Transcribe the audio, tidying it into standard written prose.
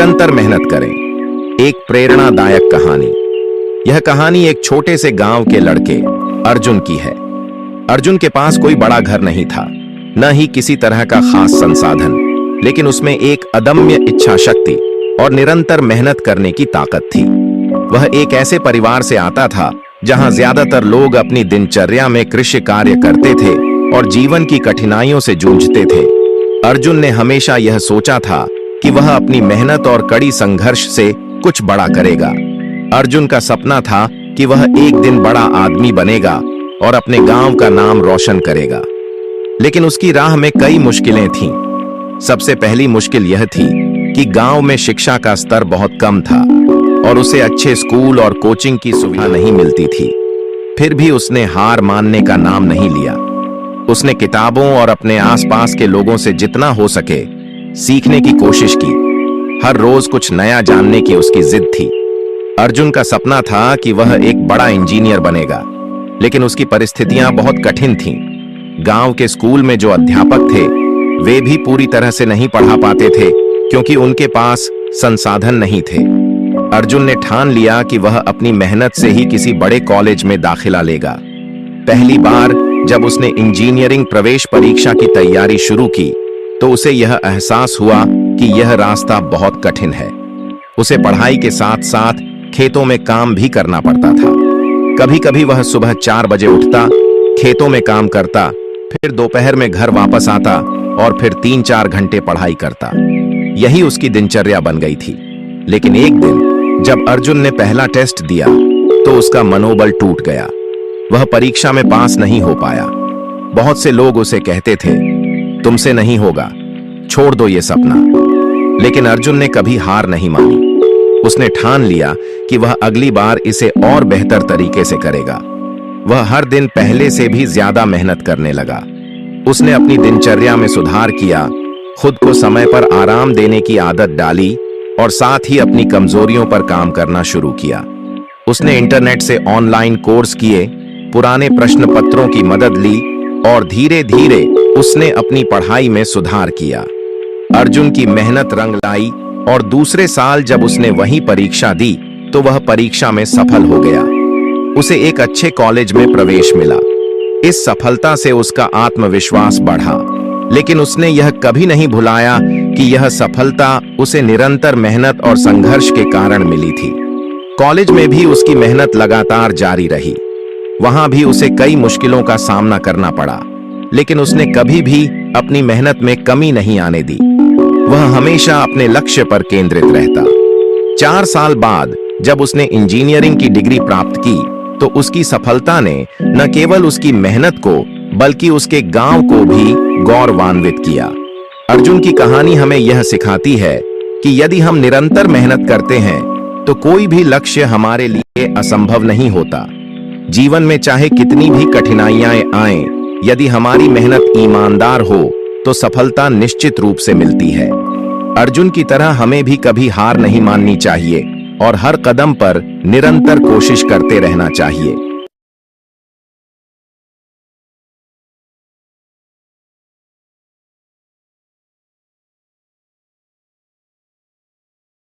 निरंतर मेहनत करें। एक प्रेरणादायक कहानी। यह कहानी एक छोटे से गांव के लड़के अर्जुन की है। अर्जुन के पास कोई बड़ा घर नहीं था, न ही किसी तरह का खास संसाधन, लेकिन उसमें एक अदम्य इच्छा शक्ति और निरंतर मेहनत करने की ताकत थी। वह एक ऐसे परिवार से आता था जहां ज्यादातर लोग अपनी दिनचर्या में कृषि कार्य करते थे और जीवन की कठिनाइयों से जूझते थे। अर्जुन ने हमेशा यह सोचा था कि वह अपनी मेहनत और कड़ी संघर्ष से कुछ बड़ा करेगा। अर्जुन का सपना था कि वह एक दिन बड़ा आदमी बनेगा और अपने गांव का नाम रोशन करेगा। लेकिन उसकी राह में कई मुश्किलें थीं। सबसे पहली मुश्किल यह थी कि गांव में शिक्षा का स्तर बहुत कम था और उसे अच्छे स्कूल और कोचिंग की सुविधा नहीं मिलती थी। फिर भी उसने हार मानने का नाम नहीं लिया। उसने किताबों और अपने आसपास के लोगों से जितना हो सके सीखने की कोशिश की। हर रोज कुछ नया जानने की उसकी जिद थी। अर्जुन का सपना था कि वह एक बड़ा इंजीनियर बनेगा, लेकिन उसकी परिस्थितियां बहुत कठिन थीं। गांव के स्कूल में जो अध्यापक थे वे भी पूरी तरह से नहीं पढ़ा पाते थे क्योंकि उनके पास संसाधन नहीं थे। अर्जुन ने ठान लिया कि वह अपनी मेहनत से ही किसी बड़े कॉलेज में दाखिला लेगा। पहली बार जब उसने इंजीनियरिंग प्रवेश परीक्षा की तैयारी शुरू की तो उसे यह एहसास हुआ कि यह रास्ता बहुत कठिन है। उसे पढ़ाई के साथ साथ खेतों में काम भी करना पड़ता था। कभी कभी वह सुबह 4 बजे उठता, खेतों में काम करता, फिर दोपहर में घर वापस आता और फिर 3-4 घंटे पढ़ाई करता। यही उसकी दिनचर्या बन गई थी। लेकिन एक दिन जब अर्जुन ने पहला टेस्ट दिया तो उसका मनोबल टूट गया। वह परीक्षा में पास नहीं हो पाया। बहुत से लोग उसे कहते थे, तुमसे नहीं होगा, छोड़ दो ये सपना। लेकिन अर्जुन ने कभी हार नहीं मानी। उसने ठान लिया कि वह अगली बार इसे और बेहतर तरीके से करेगा। वह हर दिन पहले से भी ज्यादा मेहनत करने लगा। उसने अपनी दिनचर्या में सुधार किया, खुद को समय पर आराम देने की आदत डाली और साथ ही अपनी कमजोरियों पर काम करना शुरू किया। उसने इंटरनेट से ऑनलाइन कोर्स किए, पुराने प्रश्न पत्रों की मदद ली और धीरे धीरे उसने अपनी पढ़ाई में सुधार किया। अर्जुन की मेहनत रंग लाई और दूसरे साल जब उसने वही परीक्षा दी तो वह परीक्षा में सफल हो गया। उसे एक अच्छे कॉलेज में प्रवेश मिला। इस सफलता से उसका आत्मविश्वास बढ़ा, लेकिन उसने यह कभी नहीं भुलाया कि यह सफलता उसे निरंतर मेहनत और संघर्ष के कारण मिली थी। कॉलेज में भी उसकी मेहनत लगातार जारी रही। वहां भी उसे कई मुश्किलों का सामना करना पड़ा, लेकिन उसने कभी भी अपनी मेहनत में कमी नहीं आने दी। वह हमेशा अपने लक्ष्य पर केंद्रित रहता। 4 साल बाद जब उसने इंजीनियरिंग की डिग्री प्राप्त की तो उसकी सफलता ने न केवल उसकी मेहनत को बल्कि उसके गांव को भी गौरवान्वित किया। अर्जुन की कहानी हमें यह सिखाती है कि यदि हम निरंतर मेहनत करते हैं तो कोई भी लक्ष्य हमारे लिए असंभव नहीं होता। जीवन में चाहे कितनी भी कठिनाइयां आएं, यदि हमारी मेहनत ईमानदार हो तो सफलता निश्चित रूप से मिलती है। अर्जुन की तरह हमें भी कभी हार नहीं माननी चाहिए और हर कदम पर निरंतर कोशिश करते रहना चाहिए।